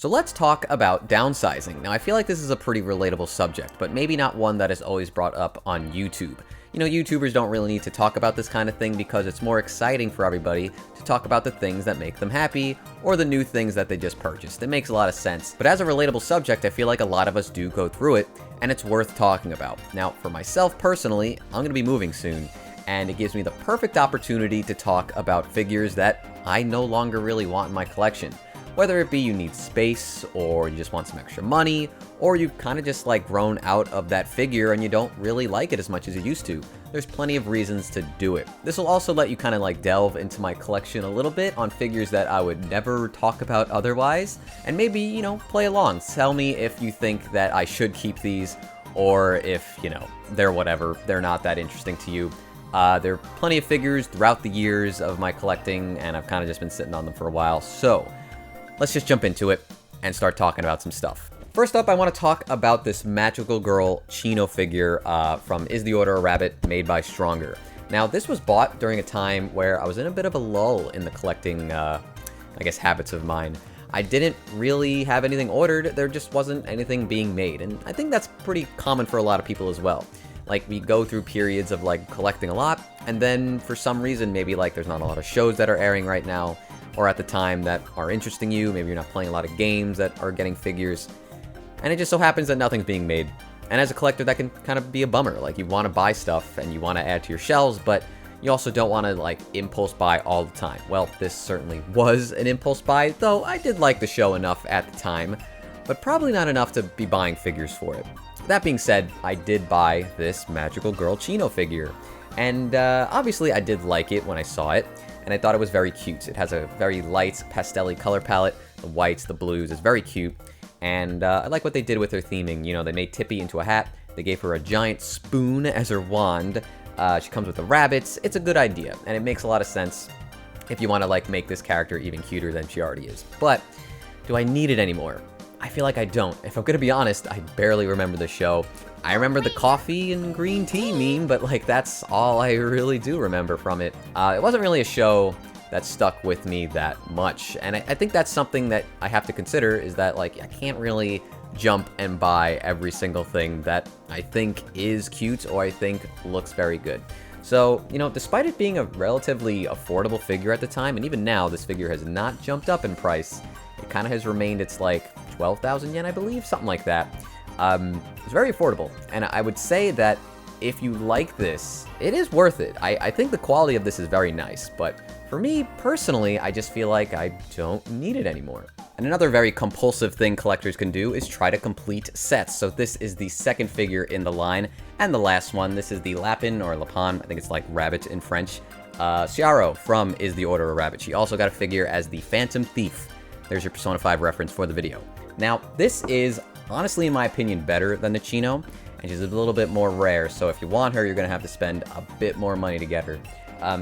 So let's talk about downsizing. Now I feel like this is a pretty relatable subject, but maybe not one that is always brought up on YouTube. You know, YouTubers don't really need to talk about this kind of thing because it's more exciting for everybody to talk about the things that make them happy or the new things that they just purchased. It makes a lot of sense. But as a relatable subject, I feel like a lot of us do go through it, and it's worth talking about. Now, for myself personally, I'm going to be moving soon, and it gives me the perfect opportunity to talk about figures that I no longer really want in my collection. Whether it be you need space, or you just want some extra money, or you've kind of just like grown out of that figure and you don't really like it as much as you used to. There's plenty of reasons to do it. This will also let you kind of like delve into my collection a little bit on figures that I would never talk about otherwise, and maybe, you know, play along. Tell me if you think that I should keep these, or if, you know, they're whatever, they're not that interesting to you. There are plenty of figures throughout the years of my collecting, and I've kind of just been sitting on them for a while, so let's just jump into it and start talking about some stuff. First up, I want to talk about this magical girl Chino figure from Is the Order a Rabbit, made by Stronger. Now, this was bought during a time where I was in a bit of a lull in the collecting, I guess, habits of mine. I didn't really have anything ordered, there just wasn't anything being made, and I think that's pretty common for a lot of people as well. Like, we go through periods of, like, collecting a lot, and then for some reason, maybe, like, there's not a lot of shows that are airing right now, or at the time that are interesting you. Maybe you're not playing a lot of games that are getting figures, and it just so happens that nothing's being made. And as a collector, that can kind of be a bummer. Like, you want to buy stuff and you want to add to your shelves, but you also don't want to like impulse buy all the time. Well, this certainly was an impulse buy, though I did like the show enough at the time, but probably not enough to be buying figures for it. That being said, I did buy this magical girl Chino figure, and obviously I did like it when I saw it, and I thought it was very cute. It has a very light pastel-y color palette, the whites, the blues, it's very cute, and I like what they did with her theming. You know, they made Tippy into a hat, they gave her a giant spoon as her wand, she comes with the rabbits. It's a good idea, and it makes a lot of sense if you want to like make this character even cuter than she already is. But do I need it anymore? I feel like I don't. If I'm gonna be honest, I barely remember the show. I remember the coffee and green tea meme, but like that's all I really do remember from it. It wasn't really a show that stuck with me that much, and I think that's something that I have to consider, is that like I can't really jump and buy every single thing that I think is cute or I think looks very good. So, you know, despite it being a relatively affordable figure at the time, and even now this figure has not jumped up in price, it kind of has remained, it's like 12,000 yen, I believe, something like that. It's very affordable, and I would say that if you like this, it is worth it. I think the quality of this is very nice, but for me, personally, I just feel like I don't need it anymore. And another very compulsive thing collectors can do is try to complete sets. So this is the second figure in the line, and the last one. This is the Lapin, or Lapin, I think it's like rabbit in French. Xiaro from Is the Order a Rabbit. She also got a figure as the Phantom Thief. There's your Persona 5 reference for the video. Now, this is honestly, in my opinion, better than the Chino, and she's a little bit more rare, so if you want her, you're gonna have to spend a bit more money to get her.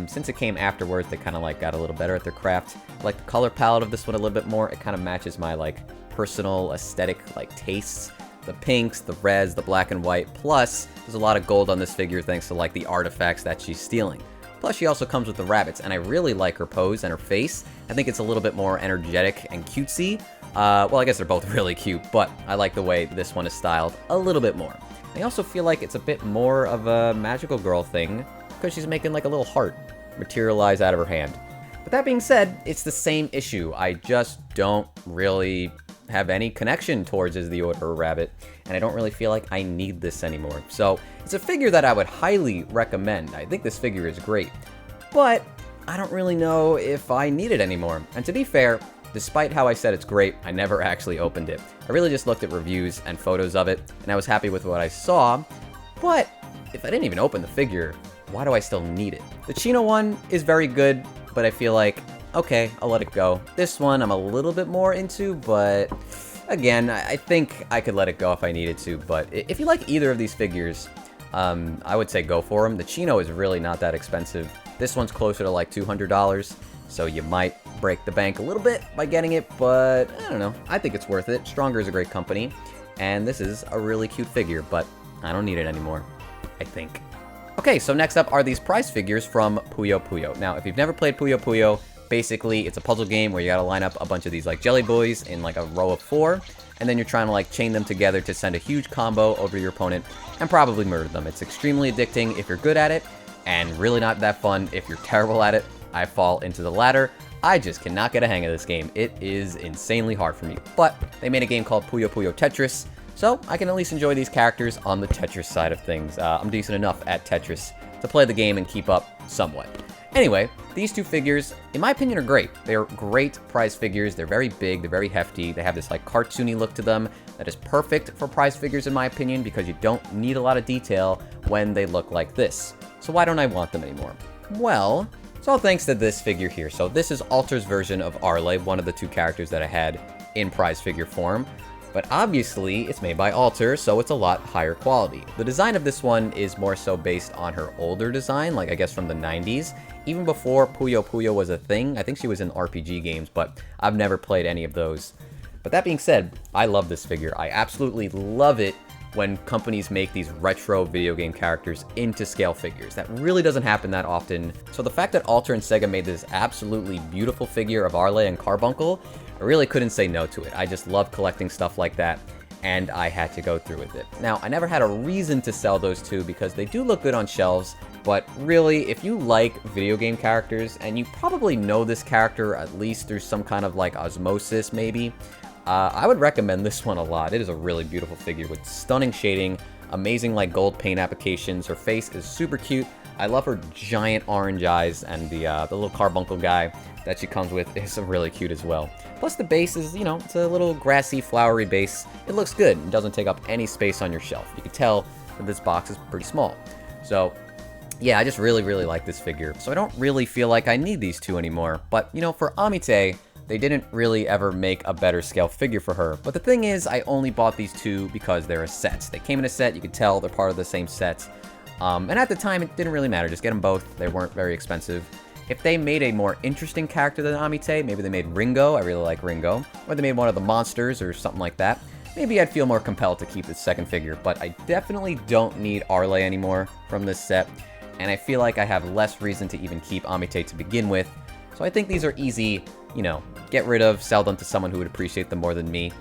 Since it came afterwards, they kind of like got a little better at their craft. I like the color palette of this one a little bit more. It kind of matches my like personal aesthetic like tastes. The pinks, the reds, the black and white, plus there's a lot of gold on this figure thanks to like the artifacts that she's stealing. Plus she also comes with the rabbits, and I really like her pose and her face. I think it's a little bit more energetic and cutesy. Well, I guess they're both really cute, but I like the way this one is styled a little bit more. I also feel like it's a bit more of a magical girl thing, because she's making like a little heart materialize out of her hand. But that being said, it's the same issue. I just don't really have any connection towards Is the Order a Rabbit, and I don't really feel like I need this anymore. So it's a figure that I would highly recommend. I think this figure is great, but I don't really know if I need it anymore. And to be fair, despite how I said it's great, I never actually opened it. I really just looked at reviews and photos of it, and I was happy with what I saw, but if I didn't even open the figure, why do I still need it? The Chino one is very good, but I feel like, okay, I'll let it go. This one I'm a little bit more into, but again, I think I could let it go if I needed to. But if you like either of these figures, I would say go for them. The Chino is really not that expensive. This one's closer to like $200, so you might break the bank a little bit by getting it, but I don't know. I think it's worth it. Stronger is a great company, and this is a really cute figure, but I don't need it anymore, I think. Okay, so next up are these prize figures from Puyo Puyo. Now, if you've never played Puyo Puyo, Basically, it's a puzzle game where you gotta line up a bunch of these like jelly boys in like a row of 4, and then you're trying to like chain them together to send a huge combo over your opponent and probably murder them. It's extremely addicting if you're good at it, and really not that fun if you're terrible at it. I fall into the latter. I just cannot get a hang of this game. It is insanely hard for me. But they made a game called Puyo Puyo Tetris, so I can at least enjoy these characters on the Tetris side of things. I'm decent enough at Tetris to play the game and keep up somewhat. Anyway, these two figures, in my opinion, are great. They're great prize figures. They're very big. They're very hefty. They have this like cartoony look to them that is perfect for prize figures, in my opinion, because you don't need a lot of detail when they look like this. So why don't I want them anymore? Well, it's all thanks to this figure here. So this is Alter's version of Arle, one of the 2 characters that I had in prize figure form. But obviously, it's made by Alter, so it's a lot higher quality. The design of this one is more so based on her older design, like I guess from the 90s. Even before Puyo Puyo was a thing. I think she was in RPG games, but I've never played any of those. But that being said, I love this figure. I absolutely love it when companies make these retro video game characters into scale figures. That really doesn't happen that often. So the fact that Alter and Sega made this absolutely beautiful figure of Arle and Carbuncle, I really couldn't say no to it. I just love collecting stuff like that, and I had to go through with it. Now, I never had a reason to sell those 2 because they do look good on shelves, but really, if you like video game characters, and you probably know this character at least through some kind of like osmosis maybe, I would recommend this one a lot. It is a really beautiful figure with stunning shading, amazing like gold paint applications. Her face is super cute. I love her giant orange eyes, and the little carbuncle guy that she comes with is really cute as well. Plus the base is, you know, it's a little grassy, flowery base. It looks good and doesn't take up any space on your shelf. You can tell that this box is pretty small. So yeah, I just really like this figure. So I don't really feel like I need these 2 anymore. But, you know, for Amite, they didn't really ever make a better scale figure for her. But the thing is, I only bought these 2 because they're a set. They came in a set, you could tell they're part of the same set. And at the time, it didn't really matter. Just get them both. They weren't very expensive. If they made a more interesting character than Amite, maybe they made Ringo, I really like Ringo, or they made one of the monsters or something like that, maybe I'd feel more compelled to keep this second figure. But I definitely don't need Arle anymore from this set, and I feel like I have less reason to even keep Amite to begin with. So I think these are easy, you know, get rid of, sell them to someone who would appreciate them more than me,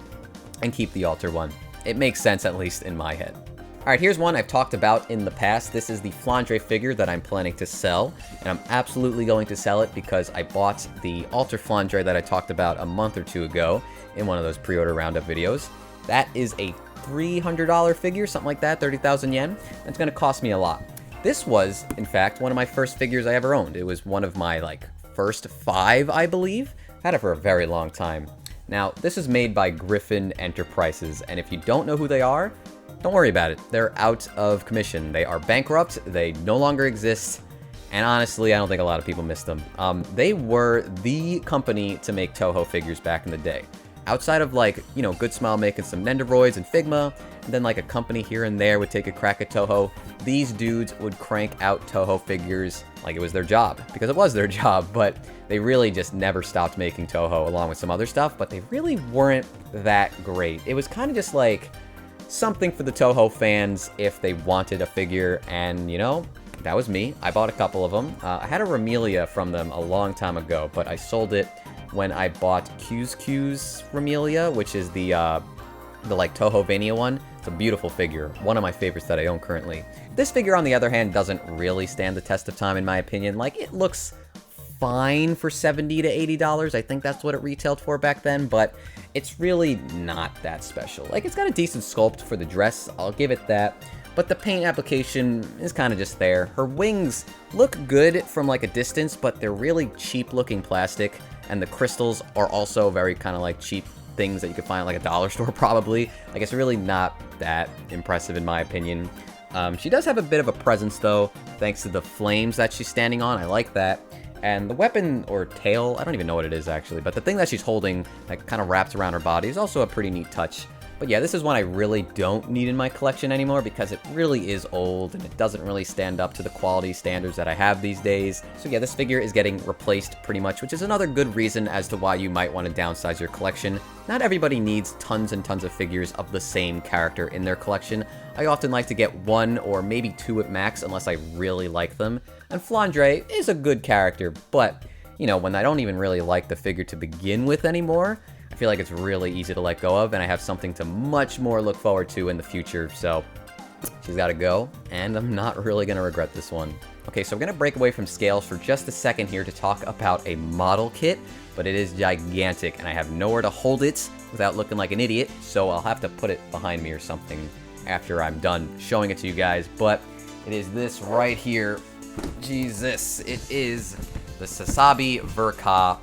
and keep the Alter one. It makes sense, at least in my head. Alright, here's one I've talked about in the past. This is the Flandre figure that I'm planning to sell, and I'm absolutely going to sell it because I bought the Alter Flandre that I talked about a month or 2 ago in one of those pre-order roundup videos. That is a $300 figure, something like that, 30,000 yen. That's going to cost me a lot. This was, in fact, one of my first figures I ever owned. It was one of my, like, first 5, I believe. Had it for a very long time. Now, this is made by Griffin Enterprises, and if you don't know who they are, don't worry about it. They're out of commission. They are bankrupt. They no longer exist. And honestly, I don't think a lot of people miss them. They were the company to make Toho figures back in the day. Outside of, like, you know, Goodsmile making some Nendoroids and Figma, and then, like, a company here and there would take a crack at Toho, these dudes would crank out Toho figures like it was their job. Because it was their job, but they really just never stopped making Toho along with some other stuff, but they really weren't that great. It was kind of just, like, something for the Toho fans if they wanted a figure, and, you know, that was me. I bought a couple of them. I had a Remelia from them a long time ago, but I sold it when I bought Q's Remelia, which is the like Toho Vania one. It's a beautiful figure, one of my favorites that I own currently. This figure, on the other hand, doesn't really stand the test of time in my opinion. Like, it looks fine for $70 to $80. I think that's what it retailed for back then, but it's really not that special. Like, it's got a decent sculpt for the dress, I'll give it that, but the paint application is kind of just there. Her wings look good from like a distance, but they're really cheap looking plastic, and the crystals are also very kind of like cheap things that you could find at like a dollar store probably. Like, it's really not that impressive in my opinion. She does have a bit of a presence though, thanks to the flames that she's standing on. I like that. And the weapon, or tail, I don't even know what it is actually, but the thing that she's holding that kind of wraps around her body is also a pretty neat touch. But yeah, this is one I really don't need in my collection anymore because it really is old and it doesn't really stand up to the quality standards that I have these days. So yeah, this figure is getting replaced pretty much, which is another good reason as to why you might want to downsize your collection. Not everybody needs tons and tons of figures of the same character in their collection. I often like to get 1 or maybe 2 at max unless I really like them. And Flandre is a good character, but you know, when I don't even really like the figure to begin with anymore, I feel like it's really easy to let go of, and I have something to much more look forward to in the future, so she's got to go, and I'm not really going to regret this one. Okay, so we're going to break away from scales for just a second here to talk about a model kit, but it is gigantic, and I have nowhere to hold it without looking like an idiot, so I'll have to put it behind me or something after I'm done showing it to you guys, but it is this right here. Jesus, it is the Sasabi Verka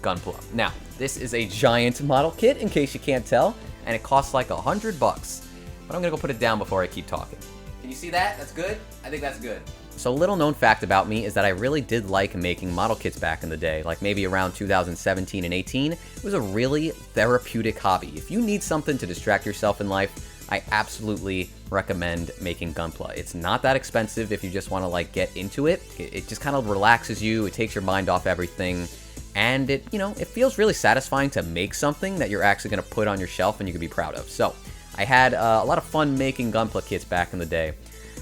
Gunpla. Now, this is a giant model kit, in case you can't tell, and it costs like $100 bucks. But I'm gonna go put it down before I keep talking. Can you see that? That's good? I think that's good. So a little known fact about me is that I really did like making model kits back in the day, like maybe around 2017 and 18. It was a really therapeutic hobby. If you need something to distract yourself in life, I absolutely recommend making Gunpla. It's not that expensive if you just want to like get into it. It just kind of relaxes you, it takes your mind off everything, and it, you know, it feels really satisfying to make something that you're actually going to put on your shelf and you can be proud of. So I had a lot of fun making Gunpla kits back in the day.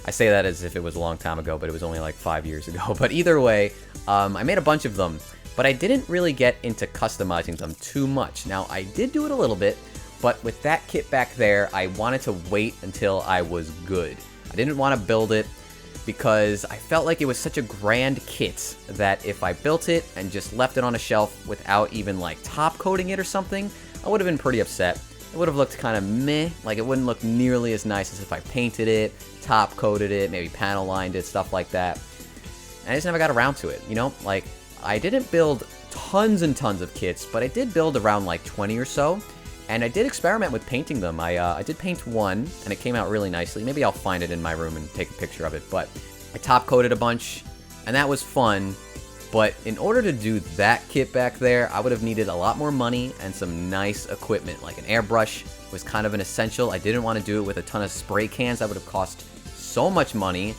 I say that as if it was a long time ago, but it was only like 5 years ago. But either way, I made a bunch of them, but I didn't really get into customizing them too much. Now, I did do it a little bit, but with that kit back there, I wanted to wait until I was good. I didn't want to build it because I felt like it was such a grand kit that if I built it and just left it on a shelf without even like top coating it or something, I would have been pretty upset. It would have looked kind of meh, like it wouldn't look nearly as nice as if I painted it, top coated it, maybe panel lined it, stuff like that. And I just never got around to it, you know? Like, I didn't build tons and tons of kits, but I did build around like 20 or so. And I did experiment with painting them. I did paint one, and it came out really nicely. Maybe I'll find it in my room and take a picture of it. But I top coated a bunch, and that was fun. But in order to do that kit back there, I would have needed a lot more money and some nice equipment. Like an airbrush was kind of an essential. I didn't want to do it with a ton of spray cans. That would have cost so much money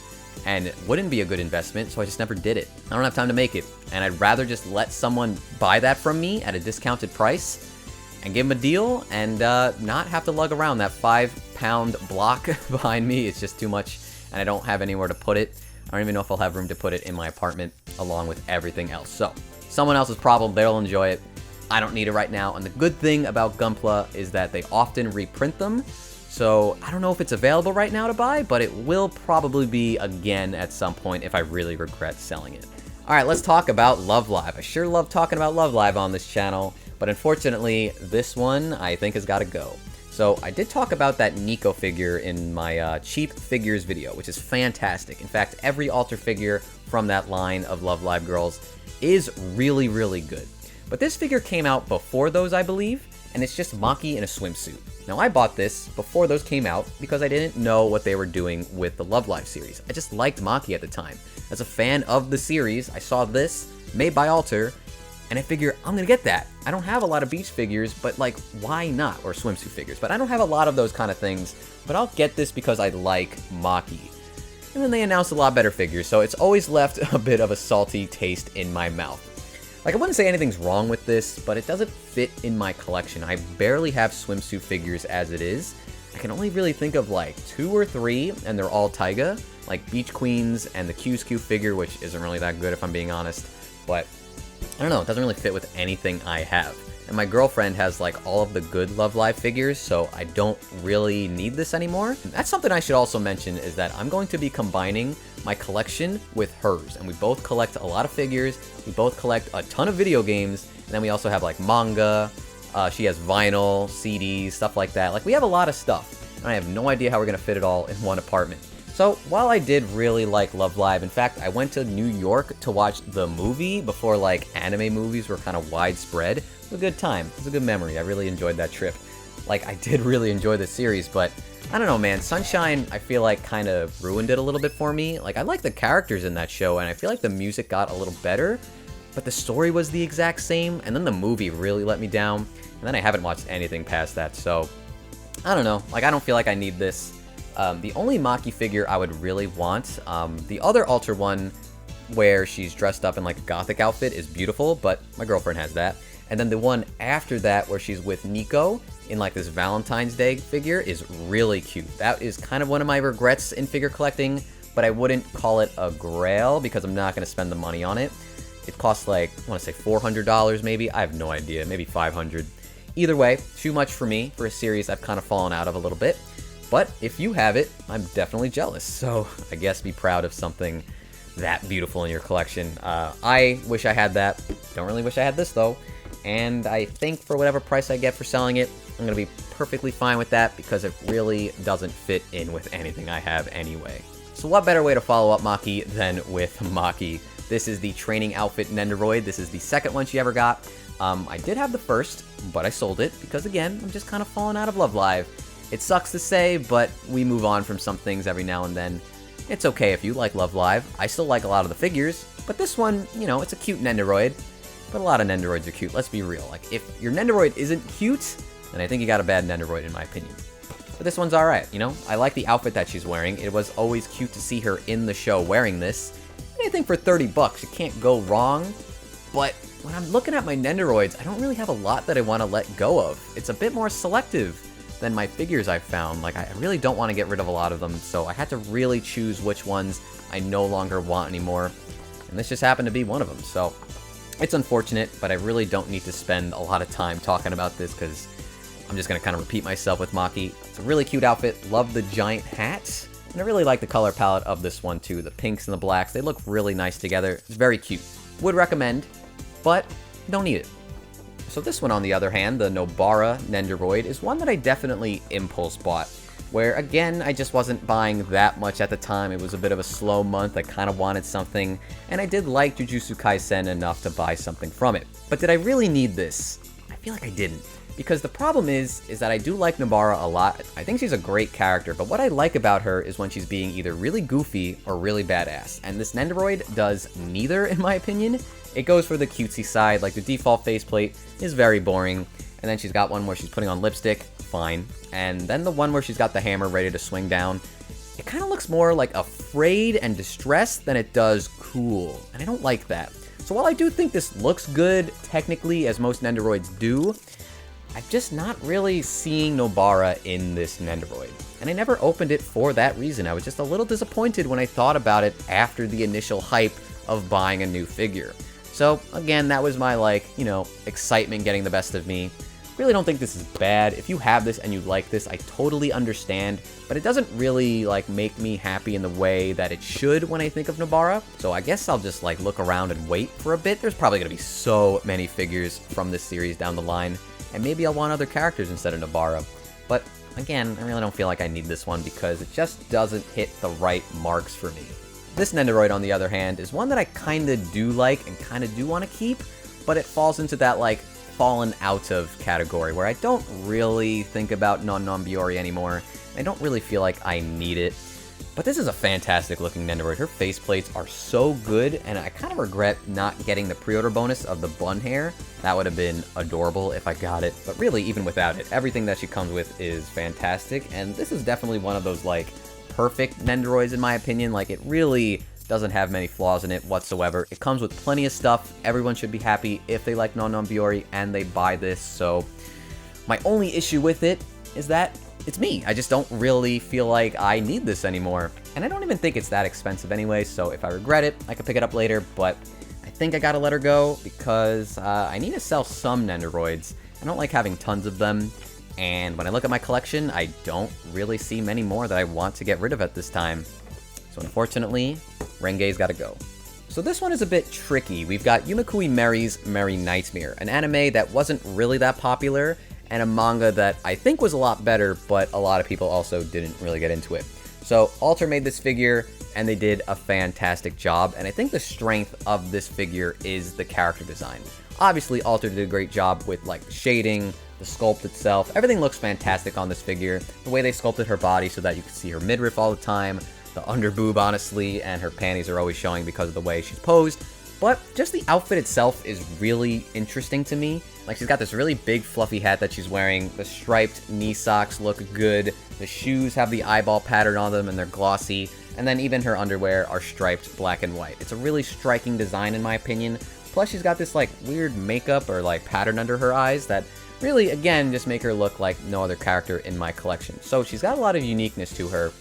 and wouldn't be a good investment, so I just never did it. I don't have time to make it, and I'd rather just let someone buy that from me at a discounted price and give them a deal and not have to lug around that 5-pound block behind me. It's just too much, and I don't have anywhere to put it. I don't even know if I'll have room to put it in my apartment along with everything else. So, someone else's problem, they'll enjoy it. I don't need it right now. And the good thing about Gunpla is that they often reprint them. So, I don't know if it's available right now to buy, but it will probably be again at some point if I really regret selling it. Alright, let's talk about Love Live. I sure love talking about Love Live on this channel, but unfortunately, this one I think has got to go. So I did talk about that Nico figure in my cheap figures video, which is fantastic. In fact, every alter figure from that line of Love Live girls is really, really good. But this figure came out before those, I believe, and it's just Maki in a swimsuit. Now, I bought this before those came out because I didn't know what they were doing with the Love Live series. I just liked Maki at the time. As a fan of the series, I saw this, made by Alter, and I figure, I'm gonna get that. I don't have a lot of beach figures, but like, why not? Or swimsuit figures, but I don't have a lot of those kind of things, but I'll get this because I like Maki. And then they announced a lot better figures, so it's always left a bit of a salty taste in my mouth. Like, I wouldn't say anything's wrong with this, but it doesn't fit in my collection. I barely have swimsuit figures as it is. I can only really think of like 2 or 3, and they're all Taiga, like Beach Queens and the QSQ figure, which isn't really that good if I'm being honest, but I don't know, it doesn't really fit with anything I have. And my girlfriend has like all of the good Love Live figures, so I don't really need this anymore. And that's something I should also mention, is that I'm going to be combining my collection with hers. And we both collect a lot of figures, we both collect a ton of video games, and then we also have like manga, she has vinyl, CDs, stuff like that. Like, we have a lot of stuff, and I have no idea how we're gonna fit it all in one apartment. So, while I did really like Love Live, in fact, I went to New York to watch the movie before, like, anime movies were kind of widespread. It was a good time. It was a good memory. I really enjoyed that trip. Like, I did really enjoy the series, but I don't know, man. Sunshine, I feel like, kind of ruined it a little bit for me. Like, I like the characters in that show, and I feel like the music got a little better, but the story was the exact same, and then the movie really let me down, and then I haven't watched anything past that, so I don't know. Like, I don't feel like I need this. The only Maki figure I would really want, the other Alter one where she's dressed up in like a gothic outfit is beautiful, but my girlfriend has that. And then the one after that where she's with Nico in like this Valentine's Day figure is really cute. That is kind of one of my regrets in figure collecting, but I wouldn't call it a grail because I'm not going to spend the money on it. It costs like, I want to say $400 maybe. I have no idea, maybe 500. Either way, too much for me for a series I've kind of fallen out of a little bit. But if you have it, I'm definitely jealous. So I guess be proud of something that beautiful in your collection. I wish I had that. Don't really wish I had this though. And I think for whatever price I get for selling it, I'm going to be perfectly fine with that because it really doesn't fit in with anything I have anyway. So what better way to follow up Maki than with Maki? This is the training outfit Nendoroid. This is the second one she ever got. I did have the first, but I sold it because, again, I'm just kind of falling out of Love Live. It sucks to say, but we move on from some things every now and then. It's okay if you like Love Live. I still like a lot of the figures, but this one, you know, it's a cute Nendoroid. But a lot of Nendoroids are cute, let's be real. Like, if your Nendoroid isn't cute, then I think you got a bad Nendoroid in my opinion. But this one's alright, you know? I like the outfit that she's wearing. It was always cute to see her in the show wearing this. And I think for $30, you can't go wrong. But when I'm looking at my Nendoroids, I don't really have a lot that I want to let go of. It's a bit more selective than my figures I've found. Like, I really don't want to get rid of a lot of them, so I had to really choose which ones I no longer want anymore. And this just happened to be one of them, so it's unfortunate, but I really don't need to spend a lot of time talking about this because I'm just going to kind of repeat myself with Maki. It's a really cute outfit. Love the giant hat. And I really like the color palette of this one too. The pinks and the blacks, they look really nice together. It's very cute. Would recommend, but don't need it. So this one, on the other hand, the Nobara Nendoroid, is one that I definitely impulse bought. Where, again, I just wasn't buying that much at the time. It was a bit of a slow month. I kind of wanted something. And I did like Jujutsu Kaisen enough to buy something from it. But did I really need this? I feel like I didn't. Because the problem is that I do like Nobara a lot. I think she's a great character, but what I like about her is when she's being either really goofy or really badass. And this Nendoroid does neither, in my opinion. It goes for the cutesy side, like the default faceplate is very boring. And then she's got one where she's putting on lipstick, fine. And then the one where she's got the hammer ready to swing down. It kind of looks more like afraid and distressed than it does cool. And I don't like that. So while I do think this looks good, technically, as most Nendoroids do, I'm just not really seeing Nobara in this Nendoroid. And I never opened it for that reason. I was just a little disappointed when I thought about it after the initial hype of buying a new figure. So again, that was my, like, you know, excitement getting the best of me. Really don't think this is bad. If you have this and you like this, I totally understand, but it doesn't really, like, make me happy in the way that it should when I think of Nobara. So I guess I'll just, like, look around and wait for a bit. There's probably gonna be so many figures from this series down the line, and maybe I'll want other characters instead of Nobara. But again, I really don't feel like I need this one because it just doesn't hit the right marks for me. This Nendoroid, on the other hand, is one that I kinda do like and kinda do want to keep, but it falls into that, like, fallen out of category where I don't really think about non-Biori anymore. I don't really feel like I need it. But this is a fantastic looking Nendoroid. Her faceplates are so good, and I kind of regret not getting the pre-order bonus of the bun hair. That would have been adorable if I got it. But really, even without it, everything that she comes with is fantastic. And this is definitely one of those, like, perfect Nendoroids in my opinion. Like, it really doesn't have many flaws in it whatsoever. It comes with plenty of stuff. Everyone should be happy if they like non-Biori and they buy this. So my only issue with it is that it's me. I just don't really feel like I need this anymore. And I don't even think it's that expensive anyway, so if I regret it, I can pick it up later, but I think I gotta let her go because I need to sell some Nendoroids. I don't like having tons of them, and when I look at my collection, I don't really see many more that I want to get rid of at this time. So unfortunately, Renge's gotta go. So this one is a bit tricky. We've got Yumekui Merry's Merry Nightmare, an anime that wasn't really that popular, and a manga that I think was a lot better, but a lot of people also didn't really get into it. So Alter made this figure, and they did a fantastic job, and I think the strength of this figure is the character design. Obviously, Alter did a great job with, like, shading, the sculpt itself. Everything looks fantastic on this figure. The way they sculpted her body so that you can see her midriff all the time, the under boob, honestly, and her panties are always showing because of the way she's posed. But just the outfit itself is really interesting to me. Like, she's got this really big fluffy hat that she's wearing. The striped knee socks look good. The shoes have the eyeball pattern on them and they're glossy. And then even her underwear are striped black and white. It's a really striking design in my opinion. Plus she's got this, like, weird makeup or, like, pattern under her eyes that really, again, just make her look like no other character in my collection. So she's got a lot of uniqueness to her.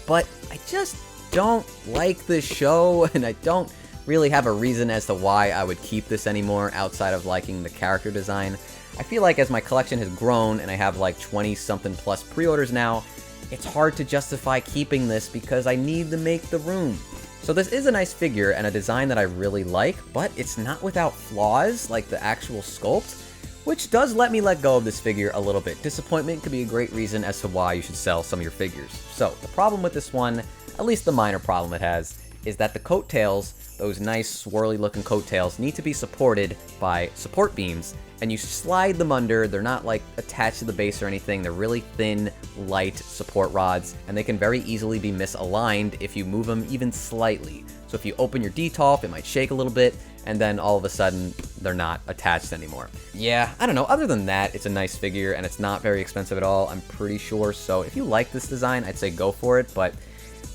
But I just don't like this show, and I don't really have a reason as to why I would keep this anymore outside of liking the character design. I feel like as my collection has grown and I have like 20 something plus pre-orders now, it's hard to justify keeping this because I need to make the room. So this is a nice figure and a design that I really like, but it's not without flaws like the actual sculpt, which does let me let go of this figure a little bit. Disappointment could be a great reason as to why you should sell some of your figures. So the problem with this one, at least the minor problem it has, is that the coattails, those nice swirly looking coattails, need to be supported by support beams, and you slide them under. They're not like attached to the base or anything. They're really thin, light support rods, and they can very easily be misaligned if you move them even slightly. So if you open your detolf, it might shake a little bit, and then all of a sudden, they're not attached anymore. Yeah, I don't know. Other than that, it's a nice figure, and it's not very expensive at all, I'm pretty sure. So if you like this design, I'd say go for it, but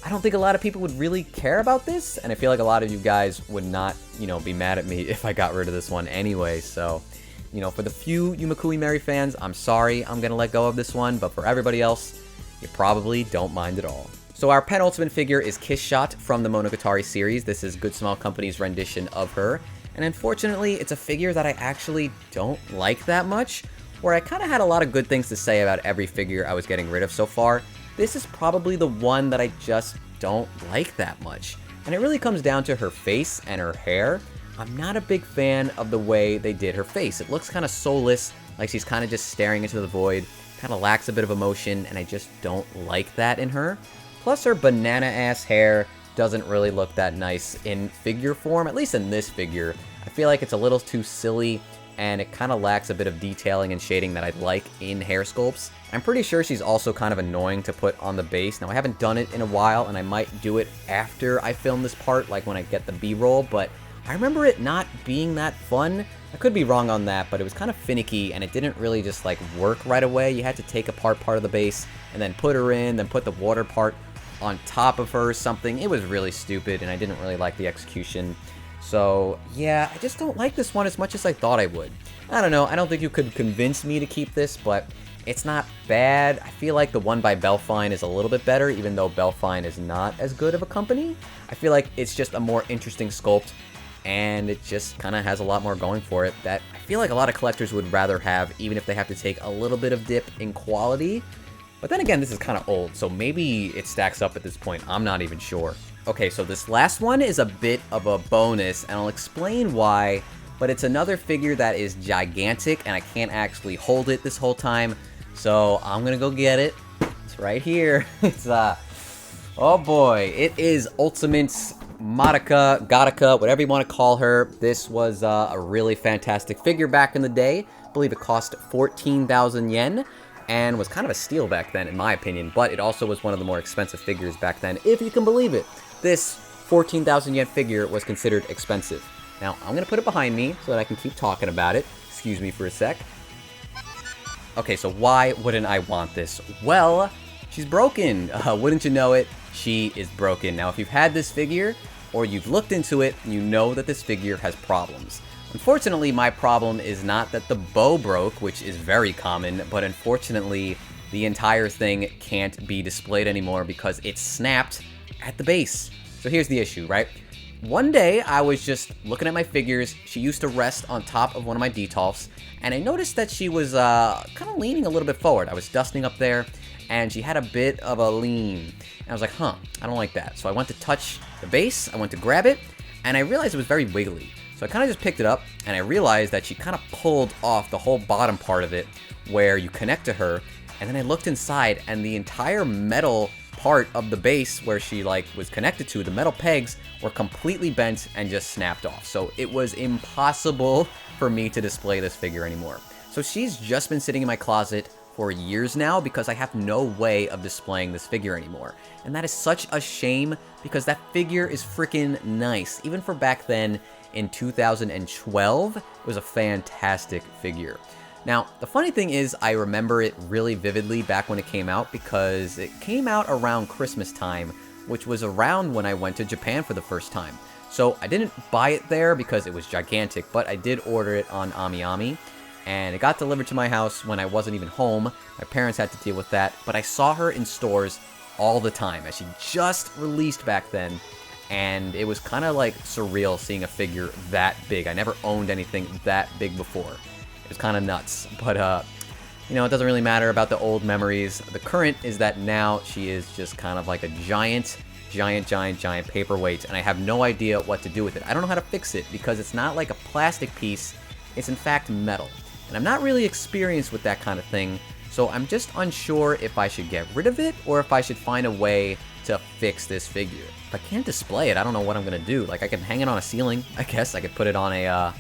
I don't think a lot of people would really care about this, and I feel like a lot of you guys would not, be mad at me if I got rid of this one anyway. So, for the few Yumekui Merry fans, I'm sorry I'm gonna let go of this one, but for everybody else, you probably don't mind at all. So our penultimate figure is Kiss Shot from the Monogatari series. This is Goodsmile Company's rendition of her, and unfortunately, it's a figure that I actually don't like that much, where I kind of had a lot of good things to say about every figure I was getting rid of so far. This is probably the one that I just don't like that much. And it really comes down to her face and her hair. I'm not a big fan of the way they did her face. It looks kind of soulless, like she's kind of just staring into the void, kind of lacks a bit of emotion, and I just don't like that in her. Plus her banana-ass hair doesn't really look that nice in figure form, at least in this figure. I feel like it's a little too silly, and it kind of lacks a bit of detailing and shading that I'd like in hair sculpts. I'm pretty sure she's also kind of annoying to put on the base. Now, I haven't done it in a while, and I might do it after I film this part, like when I get the B-roll, but I remember it not being that fun. I could be wrong on that, but it was kind of finicky, and it didn't really just, work right away. You had to take apart part of the base, and then put her in, then put the water part on top of her or something. It was really stupid, and I didn't really like the execution. So, yeah, I just don't like this one as much as I thought I would. I don't know, I don't think you could convince me to keep this, but it's not bad. I feel like the one by Belfine is a little bit better, even though Belfine is not as good of a company. I feel like it's just a more interesting sculpt, and it just kind of has a lot more going for it that I feel like a lot of collectors would rather have, even if they have to take a little bit of dip in quality. But then again, this is kind of old, so maybe it stacks up at this point. I'm not even sure. Okay, so this last one is a bit of a bonus, and I'll explain why, but it's another figure that is gigantic, and I can't actually hold it this whole time, so I'm gonna go get it. It's right here. It's, oh boy, it is Ultimate's Madoka, Gattaca, whatever you want to call her. This was a really fantastic figure back in the day. I believe it cost 14,000 yen. And was kind of a steal back then, in my opinion, but it also was one of the more expensive figures back then, if you can believe it. This 14,000 yen figure was considered expensive. Now, I'm going to put it behind me so that I can keep talking about it. Excuse me for a sec. Okay, so why wouldn't I want this? Well, she's broken. Wouldn't you know it? She is broken. Now, if you've had this figure, or you've looked into it, you know that this figure has problems. Unfortunately, my problem is not that the bow broke, which is very common, but unfortunately, the entire thing can't be displayed anymore because it snapped at the base. So here's the issue, right? One day, I was just looking at my figures. She used to rest on top of one of my detolfs, and I noticed that she was kind of leaning a little bit forward. I was dusting up there, and she had a bit of a lean. And I was like, huh, I don't like that. So I went to touch the base, I went to grab it, and I realized it was very wiggly. So I kind of just picked it up, and I realized that she kind of pulled off the whole bottom part of it where you connect to her, and then I looked inside, and the entire metal part of the base where she was connected to, the metal pegs, were completely bent and just snapped off. So it was impossible for me to display this figure anymore. So she's just been sitting in my closet for years now because I have no way of displaying this figure anymore. And that is such a shame because that figure is freaking nice. Even for back then, in 2012, it was a fantastic figure. Now, the funny thing is, I remember it really vividly back when it came out because it came out around Christmas time, which was around when I went to Japan for the first time. So I didn't buy it there because it was gigantic, but I did order it on AmiAmi, and it got delivered to my house when I wasn't even home. My parents had to deal with that, but I saw her in stores all the time as she just released back then. and it was kind of like surreal seeing a figure that big. I never owned anything that big before. It was kind of nuts, but you know, it doesn't really matter about the old memories. The current is that now she is just kind of like a giant paperweight, and I have no idea what to do with it. I don't know how to fix it because it's not like a plastic piece, it's in fact metal. And I'm not really experienced with that kind of thing, so I'm just unsure if I should get rid of it or if I should find a way to fix this figure. If I can't display it, I don't know what I'm gonna do. Like, I can hang it on a ceiling, I guess. I could put it on a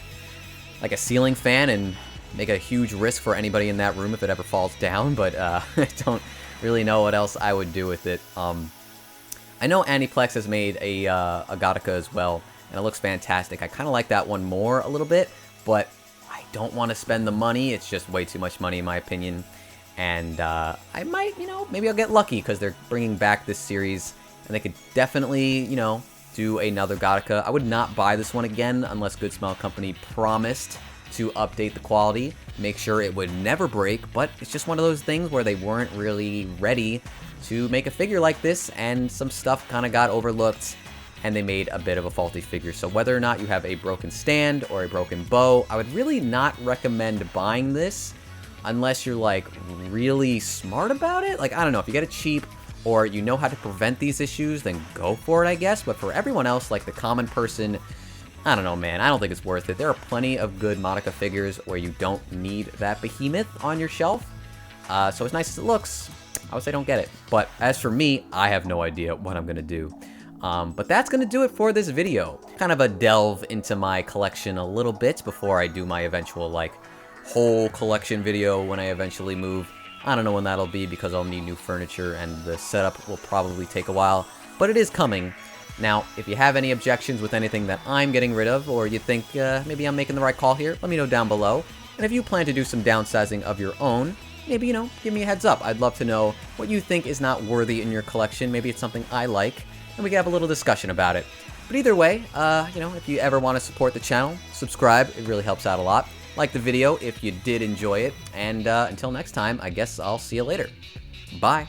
like a ceiling fan and make a huge risk for anybody in that room if it ever falls down, but I don't really know what else I would do with it. I know Aniplex has made a Gattaca as well, and it looks fantastic. I kind of like that one more a little bit, but I don't want to spend the money. It's just way too much money in my opinion. And I might, you know, maybe I'll get lucky because they're bringing back this series, and they could definitely, you know, do another Gattaca. I would not buy this one again unless Goodsmile Company promised to update the quality, make sure it would never break, but it's just one of those things where they weren't really ready to make a figure like this, and some stuff kind of got overlooked, and they made a bit of a faulty figure. So whether or not you have a broken stand or a broken bow, I would really not recommend buying this unless you're like really smart about it. Like, I don't know, if you get it cheap or you know how to prevent these issues, then go for it, I guess. But for everyone else, like the common person, I don't know, man. I don't think it's worth it. There are plenty of good Madoka figures where you don't need that behemoth on your shelf. So as nice as it looks, I would say don't get it. But as for me, I have no idea what I'm going to do. But that's going to do it for this video. Kind of a delve into my collection a little bit before I do my eventual, like, whole collection video when I eventually move. I don't know when that'll be because I'll need new furniture and the setup will probably take a while. But it is coming. Now, if you have any objections with anything that I'm getting rid of, or you think maybe I'm making the right call here, let me know down below. And if you plan to do some downsizing of your own, maybe, you know, give me a heads up. I'd love to know what you think is not worthy in your collection. Maybe it's something I like, and we can have a little discussion about it. But either way, you know, if you ever want to support the channel, subscribe. It really helps out a lot. Like the video if you did enjoy it. And until next time, I guess I'll see you later. Bye.